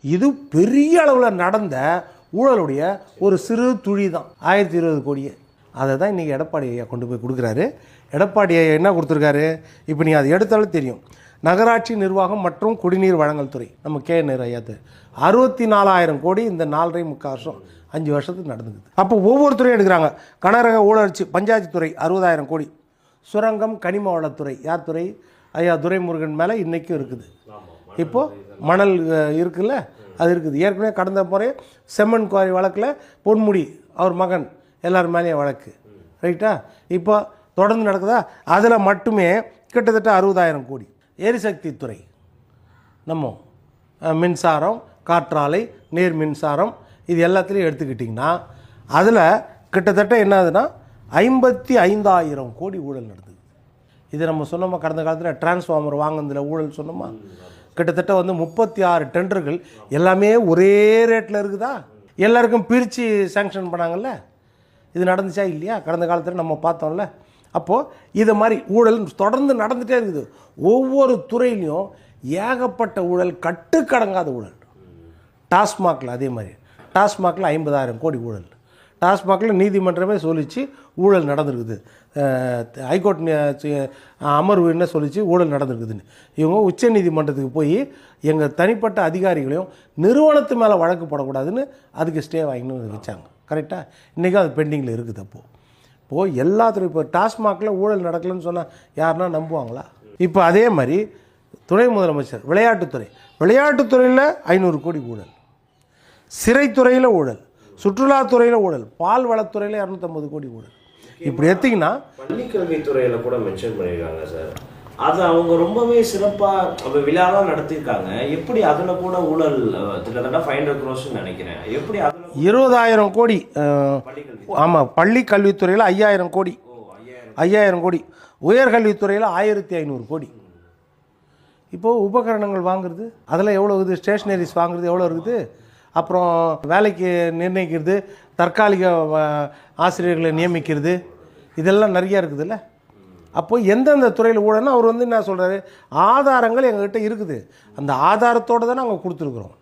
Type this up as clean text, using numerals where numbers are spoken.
இது பெரிய அளவில் நடந்த ஊழலுடைய ஒரு சிறு துளி தான் 1020 கோடியே. அதை தான் இன்றைக்கி எடப்பாடி ஐயா கொண்டு போய் கொடுக்குறாரு. எடப்பாடி ஐயா என்ன கொடுத்துருக்காரு, இப்போ நீங்கள் அதை எடுத்தாலும் தெரியும். நகராட்சி நிர்வாகம் மற்றும் குடிநீர் வழங்கல் துறை, நம்ம நேரு ஐயா 64,000 கோடி இந்த 4.25 வருஷம் 5 வருஷத்துக்கு நடந்துக்குது. அப்போ ஒவ்வொரு துறையும் எடுக்கிறாங்க. கனரக ஊழற்சி பஞ்சாயத்து துறை 60,000 கோடி. சுரங்கம் கனிம வளத்துறை யார் துறை, ஐயா துரைமுருகன் மேலே இன்றைக்கும் இருக்குது. இப்போது மணல் இருக்குல்ல, அது இருக்குது. ஏற்கனவே கடந்த முறை செம்மண் குவாரி வழக்கில் பொன்முடி அவர் மகன் எல்லார் மேலேயும் வழக்கு, ரைட்டா? இப்போ தொடர்ந்து நடக்குதா? அதில் மட்டுமே கிட்டத்தட்ட 60,000 கோடி. எரிசக்தி துறை, நம்ம மின்சாரம், காற்றாலை, நீர் மின்சாரம், இது எல்லாத்துலேயும் எடுத்துக்கிட்டிங்கன்னா அதில் கிட்டத்தட்ட என்னதுன்னா 55,000 கோடி ஊழல் நடந்தது. இது நம்ம சொன்னோமா, கடந்த காலத்தில் டிரான்ஸ்ஃபார்மர் வாங்கினதில் ஊழல் சொன்னோமா, கிட்டத்தட்ட 36 டெண்டர்கள் எல்லாமே ஒரே ரேட்டில் இருக்குதா, எல்லாருக்கும் பிரித்து சேங்ஷன் பண்ணாங்கல்ல. இது நடந்துச்சா இல்லையா? கடந்த காலத்தில் நம்ம பார்த்தோம்ல. அப்போது இது மாதிரி ஊழல் தொடர்ந்து நடந்துகிட்டே இருக்குது. ஒவ்வொரு துறையிலையும் ஏகப்பட்ட ஊழல், கட்டுக்கடங்காத ஊழல். டாஸ்மாகில் அதே மாதிரி, டாஸ்மாகில் 50,000 கோடி ஊழல். டாஸ்மாகில் நீதிமன்றமே சொல்லிச்சு ஊழல் நடந்துருக்குது. ஹைகோர்ட் அமர்வு என்ன சொல்லிச்சு, ஊழல் நடந்துருக்குதுன்னு. இவங்க உச்ச நீதிமன்றத்துக்கு போய் எங்கள் தனிப்பட்ட அதிகாரிகளையும் நிறுவனத்து மேலே வழக்கு போடக்கூடாதுன்னு அதுக்கு ஸ்டே வாங்கின்னு வச்சாங்க. கரெக்டாக? இன்றைக்கும் அது பெண்டிங்கில் இருக்குது. இப்போது எல்லாத்துலையும் இப்போ டாஸ்மாகில் ஊழல் நடக்கலன்னு சொன்னால் யாருன்னா நம்புவாங்களா? இப்போ அதே மாதிரி துணை முதலமைச்சர் விளையாட்டுத்துறையில் 500 கோடி ஊழல், சிறைத்துறையில் ஊழல், சுற்றுலாத்துறையில் ஊழல், பால் வளத்துறையில் 250 கோடி ஊழல். இப்படி எடுத்திங்கன்னா பள்ளிக்கல்வித்துறையில் கூட மென்ஷன் பண்ணியிருக்காங்க சார். அது அவங்க ரொம்பவே சிறப்பாக விழாலாம் நடத்தியிருக்காங்க. எப்படி அதில் கூட ஊழல் கிட்டத்தட்ட 500 crores நினைக்கிறேன். எப்படி அதில் 20,000 கோடி? ஆமாம், பள்ளி கல்வித்துறையில் 5,000 கோடி. 5,000 கோடி. உயர்கல்வித்துறையில் 1,500 கோடி. இப்போது உபகரணங்கள் வாங்குறது அதில் எவ்வளோ இருக்குது, ஸ்டேஷ்னரிஸ் வாங்குறது எவ்வளோ இருக்குது, அப்புறம் வேலைக்கு நிர்ணயிக்கிறது, தற்காலிக ஆசிரியர்களை நியமிக்கிறது, இதெல்லாம் நிறையா இருக்குதுல்ல. அப்போது எந்தெந்த துறையில் ஊழல்னா அவர் என்ன சொல்கிறாரு, ஆதாரங்கள் எங்கள்கிட்ட இருக்குது, அந்த ஆதாரத்தோடு தான் நாங்கள் கொடுத்துருக்குறோம்.